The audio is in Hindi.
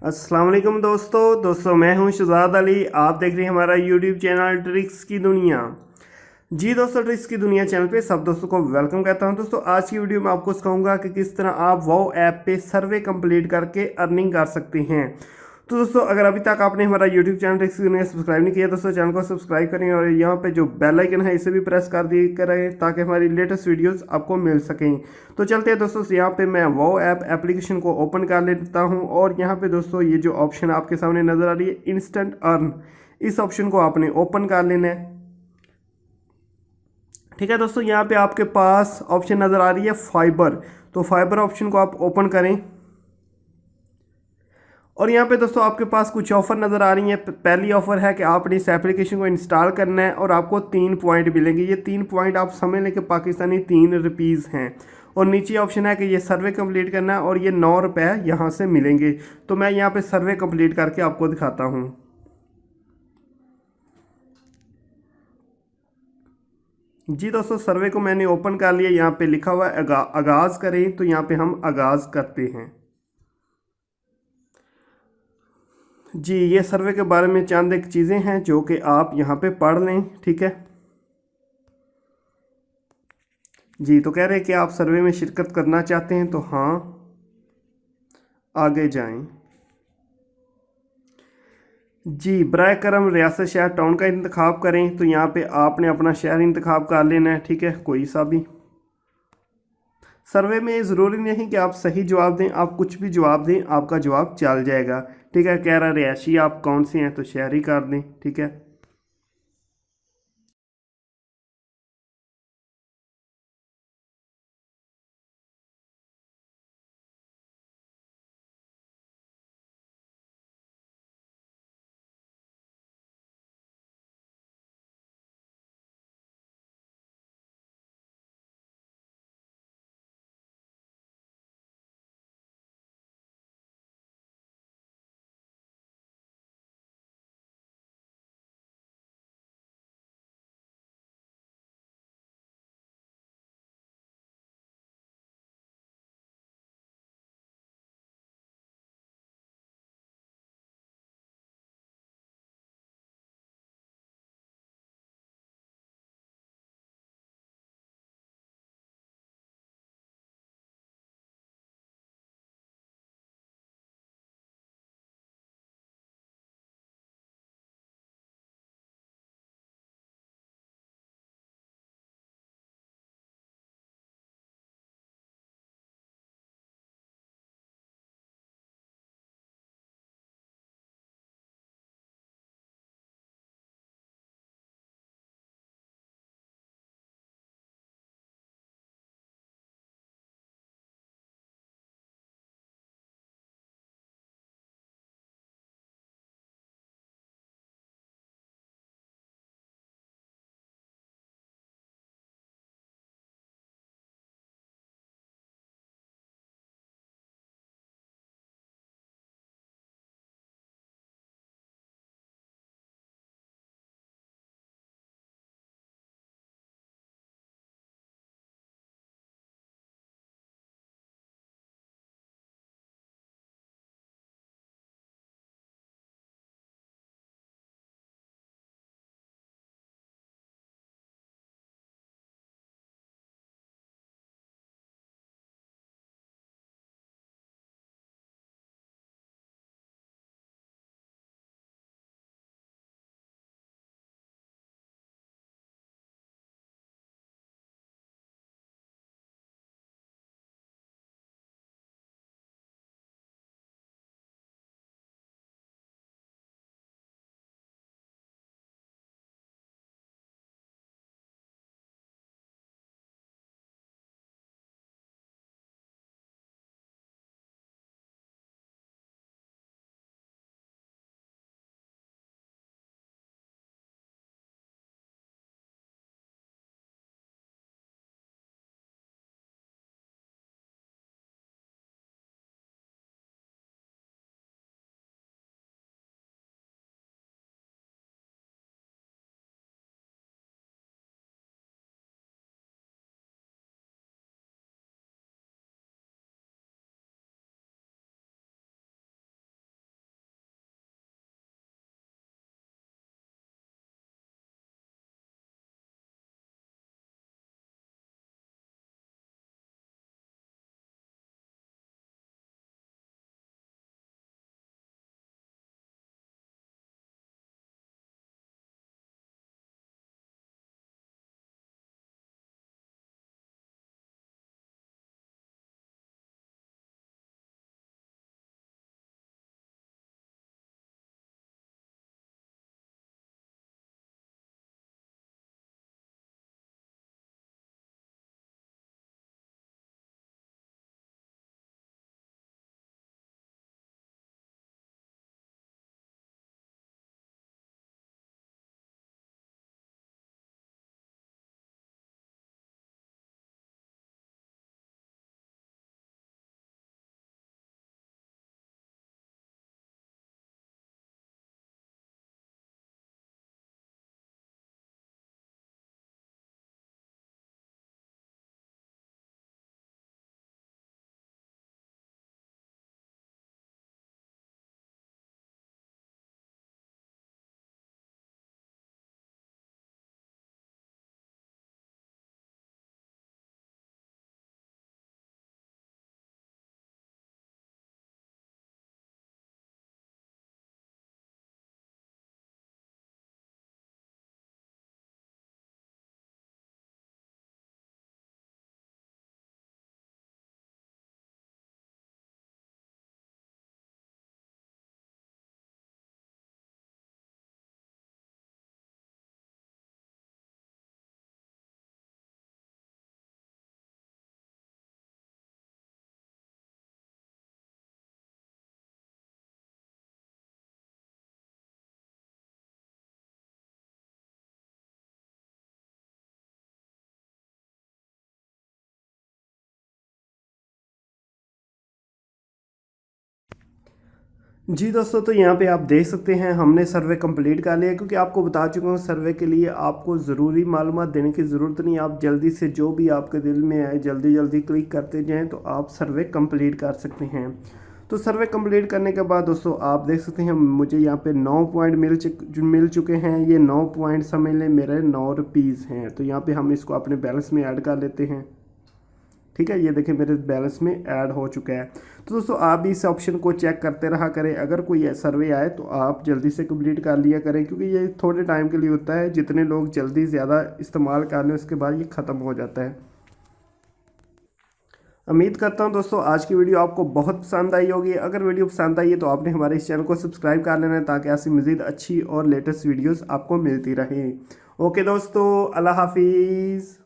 अस्सलाम वालेकुम दोस्तों मैं हूं शुजात अली। आप देख रहे हैं हमारा यूट्यूब चैनल ट्रिक्स की दुनिया। जी दोस्तों, ट्रिक्स की दुनिया चैनल पे सब दोस्तों को वेलकम कहता हूं। दोस्तों आज की वीडियो में आपको सिखाऊंगा कि किस तरह आप वो ऐप पे सर्वे कंप्लीट करके अर्निंग कर सकते हैं। तो दोस्तों अगर अभी तक आपने हमारा यूट्यूब चैनल ट्रिक्स की दुनिया सब्सक्राइब नहीं किया दोस्तों चैनल को सब्सक्राइब करें और यहाँ पे जो बेल आइकन है इसे भी प्रेस कर दिए करें ताकि हमारी लेटेस्ट वीडियोस आपको मिल सकें। तो चलते हैं दोस्तों, यहाँ पे मैं वो ऐप एप्लीकेशन को ओपन कर लेता हूँ और यहाँ पे दोस्तों ये जो ऑप्शन आपके सामने नज़र आ रही है इंस्टेंट अर्न, इस ऑप्शन को आपने ओपन कर लेना है। ठीक है दोस्तों, यहाँ पे आपके पास ऑप्शन नज़र आ रही है फाइबर, तो फाइबर ऑप्शन को आप ओपन करें और यहाँ पे दोस्तों आपके पास कुछ ऑफर नज़र आ रही हैं। पहली ऑफर है कि आपने इस एप्लीकेशन को इंस्टॉल करना है और आपको 3 पॉइंट मिलेंगे। ये 3 पॉइंट आप समझ लें कि पाकिस्तानी 3 रुपीज़ हैं। और नीचे ऑप्शन है कि ये सर्वे कंप्लीट करना है और ये 9 रुपये यहाँ से मिलेंगे। तो मैं यहाँ पे सर्वे कंप्लीट करके आपको दिखाता हूँ। जी दोस्तों, सर्वे को मैंने ओपन कर लिया। यहाँ पे लिखा हुआ है आगाज़ करें, तो यहाँ पे हम आगाज़ करते हैं। जी, ये सर्वे के बारे में चंद एक चीज़ें हैं जो कि आप यहाँ पे पढ़ लें। ठीक है जी, तो कह रहे हैं कि आप सर्वे में शिरकत करना चाहते हैं, तो हाँ आगे जाएं। जी, बराए करम रियासत शहर टाउन का इंतखाब करें, तो यहाँ पे आपने अपना शहर इंतखाब कर लेना है। ठीक है, कोई सा भी। सर्वे में ज़रूरी नहीं कि आप सही जवाब दें, आप कुछ भी जवाब दें आपका जवाब चल जाएगा। ठीक है, कह रहा रिहायशी आप कौन से हैं, तो शहरी कर दें। ठीक है। जी दोस्तों, तो यहाँ पे आप देख सकते हैं हमने सर्वे कंप्लीट कर लिया, क्योंकि आपको बता चुका हूँ सर्वे के लिए आपको ज़रूरी मालूमात देने की ज़रूरत नहीं। आप जल्दी से जो भी आपके दिल में आए जल्दी जल्दी क्लिक करते जाएं तो आप सर्वे कंप्लीट कर सकते हैं। तो सर्वे कंप्लीट करने के बाद दोस्तों आप देख सकते हैं मुझे यहाँ पे 9 पॉइंट मिल चुके हैं। ये 9 पॉइंट समझ लें मेरे 9 रुपीज़ हैं। तो यहाँ पे हम इसको अपने बैलेंस में ऐड कर लेते हैं। ठीक है, ये देखिए मेरे बैलेंस में ऐड हो चुका है। तो दोस्तों आप भी इस ऑप्शन को चेक करते रहा करें। अगर कोई सर्वे आए तो आप जल्दी से कंप्लीट कर लिया करें, क्योंकि ये थोड़े टाइम के लिए होता है। जितने लोग जल्दी ज़्यादा इस्तेमाल कर लें उसके बाद ये ख़त्म हो जाता है। उम्मीद करता हूं दोस्तों आज की वीडियो आपको बहुत पसंद आई होगी। अगर वीडियो पसंद आई है तो आपने हमारे इस चैनल को सब्सक्राइब कर लेना है, ताकि ऐसी मज़ीद अच्छी और लेटेस्ट वीडियोस आपको मिलती रहें। ओके दोस्तों, अल्लाह हाफिज़।